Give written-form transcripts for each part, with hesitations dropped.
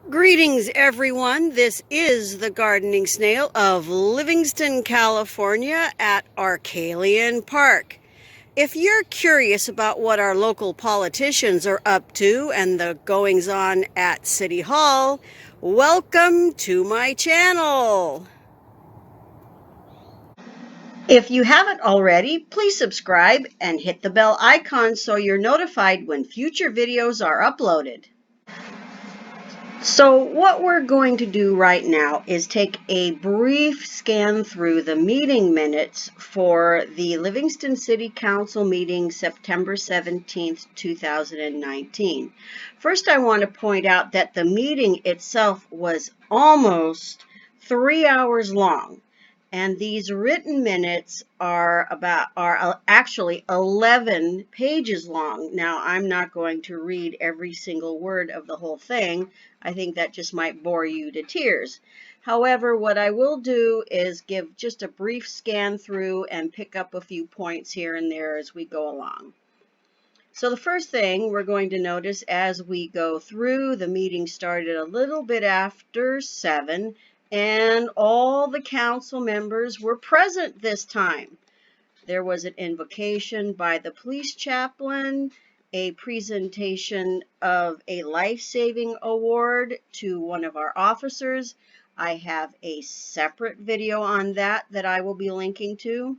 Greetings, everyone. This is the Gardening Snail of Livingston, California at Arcalian Park. If you're curious about what our local politicians are up to and the goings-on at City Hall, welcome to my channel. If you haven't already, please subscribe and hit the bell icon so you're notified when future videos are uploaded. So what we're going to do right now is take a brief scan through the meeting minutes for the Livingston City Council meeting September 17th, 2019. First, I want to point out that the meeting itself was almost 3 hours long. And these written minutes are actually 11 pages long. Now, I'm not going to read every single word of the whole thing. I think that just might bore you to tears. However, what I will do is give just a brief scan through and pick up a few points here and there as we go along. So the first thing we're going to notice as we go through, the meeting started a little bit after 7, and all the council members were present this time. There was an invocation by the police chaplain, a presentation of a life-saving award to one of our officers. I have a separate video on that I will be linking to.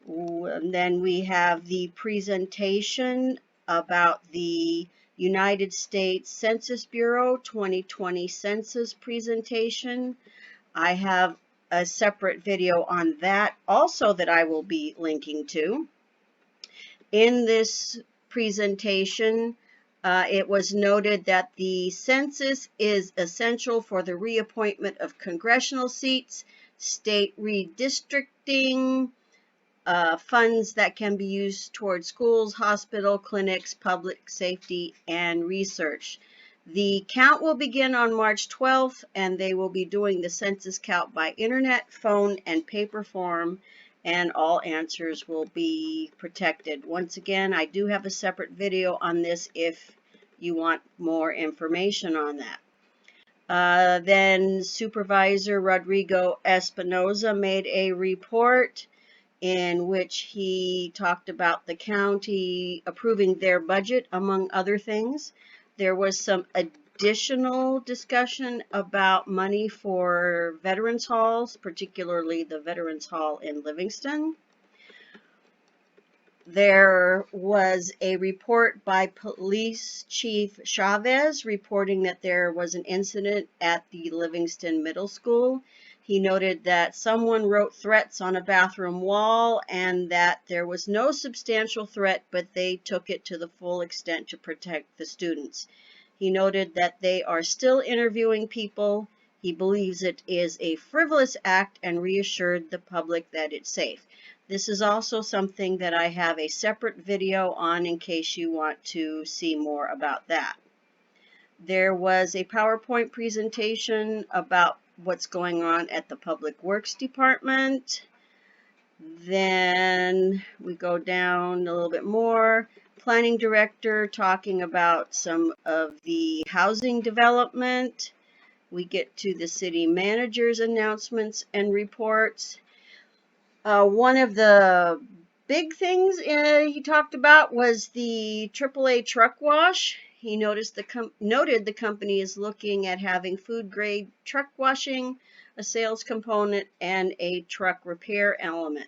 And then we have the presentation about the United States Census Bureau 2020 Census presentation. I have a separate video on that also that I will be linking to. In this presentation, it was noted that the census is essential for the reappointment of congressional seats, state redistricting, funds that can be used towards schools, hospital, clinics, public safety, and research. The count will begin on March 12th, and they will be doing the census count by internet, phone, and paper form, and all answers will be protected. Once again, I do have a separate video on this if you want more information on that. Then Supervisor Rodrigo Espinoza made a report in which he talked about the county approving their budget, among other things. There was some additional discussion about money for Veterans Halls, particularly the Veterans Hall in Livingston. There was a report by Police Chief Chavez reporting that there was an incident at the Livingston Middle School. He noted that someone wrote threats on a bathroom wall and that there was no substantial threat, but they took it to the full extent to protect the students. He noted that they are still interviewing people. He believes it is a frivolous act and reassured the public that it's safe. This is also something that I have a separate video on in case you want to see more about that. There was a PowerPoint presentation about what's going on at the Public Works Department. Then we go down a little bit more. Planning Director talking about some of the housing development. We get to the City Manager's announcements and reports. One of the big things he talked about was the AAA truck wash. He noted the company is looking at having food grade truck washing, a sales component, and a truck repair element.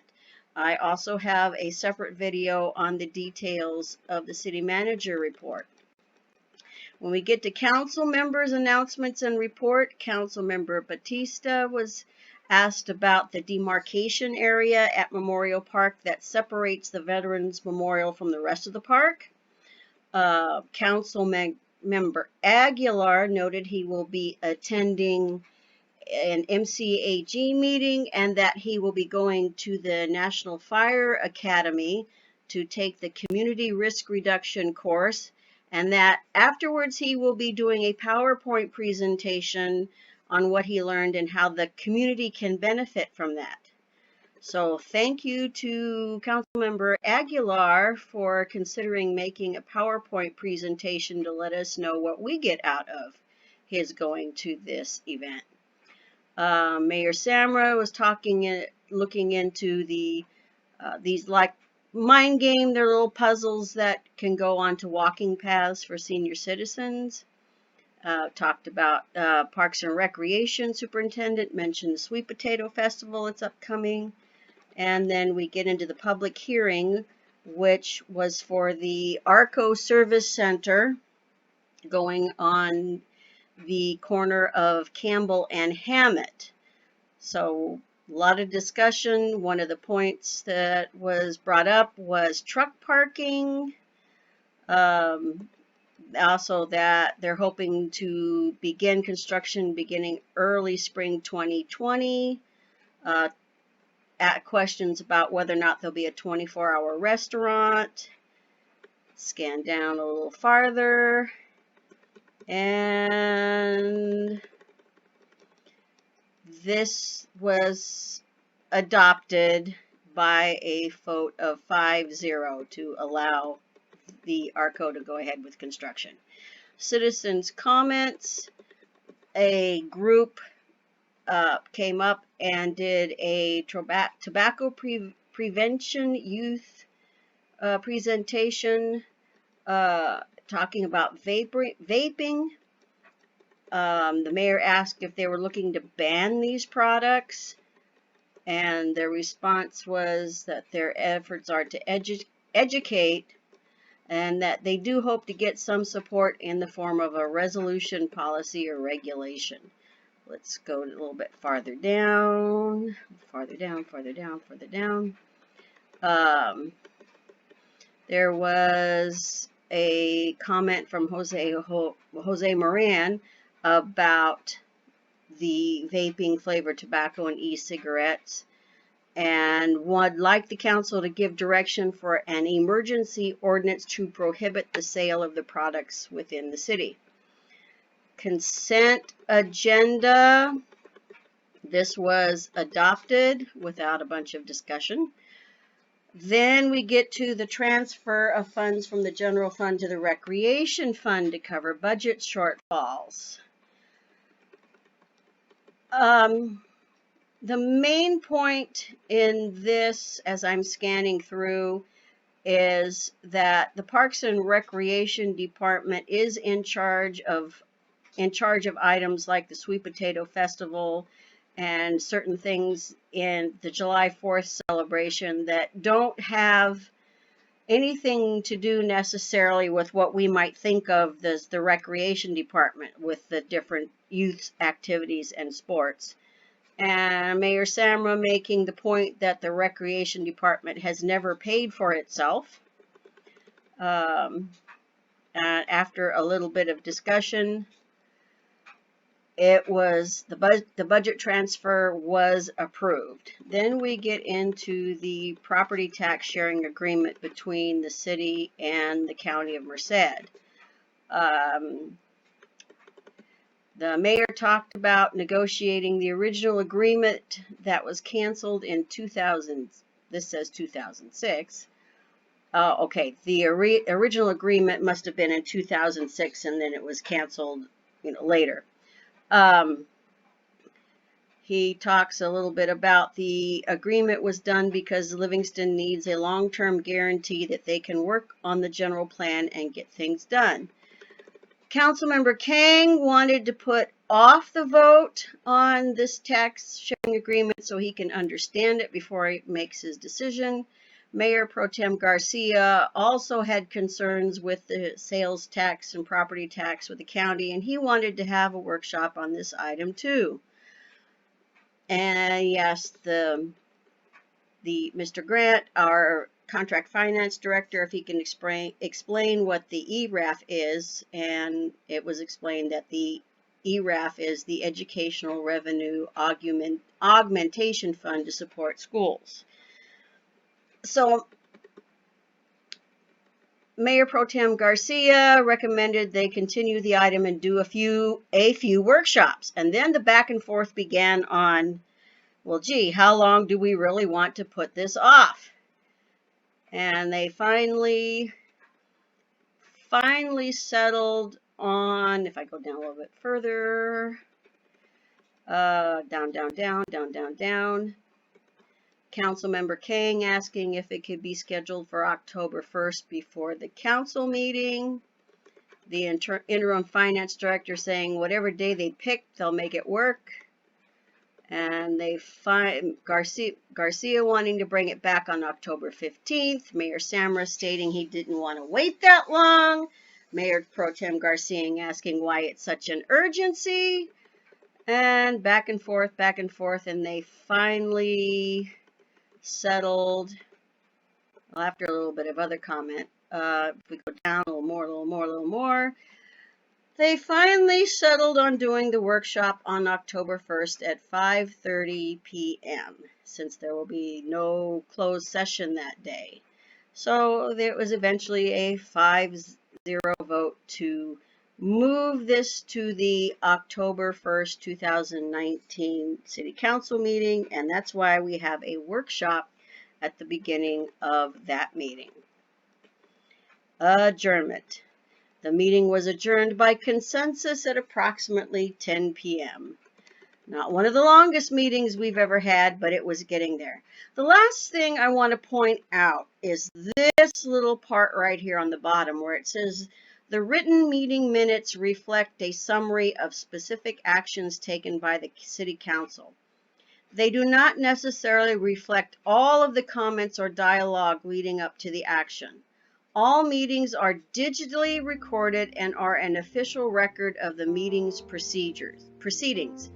I also have a separate video on the details of the city manager report. When we get to council members' announcements and report, Council Member Batista was asked about the demarcation area at Memorial Park that separates the Veterans Memorial from the rest of the park. Council Member Aguilar noted he will be attending an MCAG meeting and that he will be going to the National Fire Academy to take the Community Risk Reduction course, and that afterwards he will be doing a PowerPoint presentation on what he learned and how the community can benefit from that. So thank you to Councilmember Aguilar for considering making a PowerPoint presentation to let us know what we get out of his going to this event. Mayor Samra was looking into these like mind game, they're little puzzles that can go onto walking paths for senior citizens. Talked about Parks and Recreation Superintendent, mentioned the Sweet Potato Festival, it's upcoming. And then we get into the public hearing, which was for the ARCO Service Center going on the corner of Campbell and Hammett. So a lot of discussion. One of the points that was brought up was truck parking. Also that they're hoping to begin construction beginning early spring 2020. At questions about whether or not there'll be a 24-hour restaurant. Scan down a little farther. And this was adopted by a vote of 5-0 to allow the ARCO to go ahead with construction. Citizens' comments. A group came up and did a tobacco prevention youth presentation talking about vaping. The mayor asked if they were looking to ban these products, and their response was that their efforts are to educate, and that they do hope to get some support in the form of a resolution, policy, or regulation. Let's go a little bit farther down, farther down. There was a comment from Jose Moran about the vaping flavored tobacco and e-cigarettes, and would like the council to give direction for an emergency ordinance to prohibit the sale of the products within the city. Consent agenda. This was adopted without a bunch of discussion. Then we get to the transfer of funds from the general fund to the recreation fund to cover budget shortfalls. The main point in this, as I'm scanning through, is that the Parks and Recreation Department is in charge of items like the Sweet Potato Festival and certain things in the July 4th celebration that don't have anything to do necessarily with what we might think of as the recreation department with the different youth activities and sports. And Mayor Samra making the point that the recreation department has never paid for itself. After a little bit of discussion, it was the budget transfer was approved. Then we get into the property tax sharing agreement between the city and the county of Merced. The mayor talked about negotiating the original agreement that was canceled in 2000. This says 2006. Okay, the original agreement must have been in 2006, and then it was canceled, later. He talks a little bit about the agreement was done because Livingston needs a long-term guarantee that they can work on the general plan and get things done. Councilmember Kang wanted to put off the vote on this tax sharing agreement so he can understand it before he makes his decision. Mayor Pro Tem Garcia also had concerns with the sales tax and property tax with the county, and he wanted to have a workshop on this item too. And he asked Mr. Grant, our contract finance director, if he can explain what the ERAF is, and it was explained that the ERAF is the Educational Revenue Augmentation Fund to support schools. So Mayor Pro Tem Garcia recommended they continue the item and do a few workshops, and then the back and forth began on, well, gee, how long do we really want to put this off? And they finally settled on, if I go down a little bit further, down, Councilmember King asking if it could be scheduled for October 1st before the council meeting. The interim finance director saying whatever day they pick, they'll make it work. And they find Garcia wanting to bring it back on October 15th. Mayor Samra stating he didn't want to wait that long. Mayor Pro Tem Garcia asking why it's such an urgency. And back and forth, and they finally settled, well, after a little bit of other comment. If we go down a little more, they finally settled on doing the workshop on October 1st at 5:30 p.m. since there will be no closed session that day. So there was eventually a 5-0 vote to move this to the October 1st, 2019 City Council meeting, and that's why we have a workshop at the beginning of that meeting. Adjournment. The meeting was adjourned by consensus at approximately 10 p.m. Not one of the longest meetings we've ever had, but it was getting there. The last thing I want to point out is this little part right here on the bottom where it says, the written meeting minutes reflect a summary of specific actions taken by the City Council. They do not necessarily reflect all of the comments or dialogue leading up to the action. All meetings are digitally recorded and are an official record of the meeting's proceedings.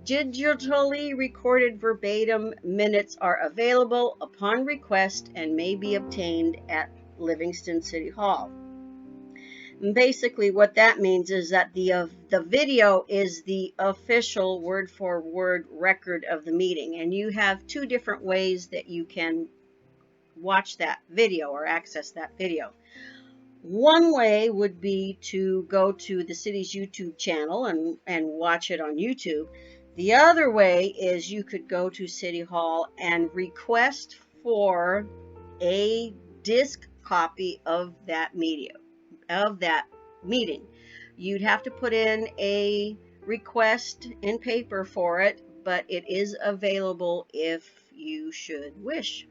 Digitally recorded verbatim minutes are available upon request and may be obtained at Livingston City Hall. And basically what that means is that the video is the official word-for-word record of the meeting, and you have two different ways that you can watch that video or access that video. One way would be to go to the city's YouTube channel and watch it on YouTube. The other way is you could go to City Hall and request for a disc copy of that meeting. You'd have to put in a request in paper for it, but it is available if you should wish.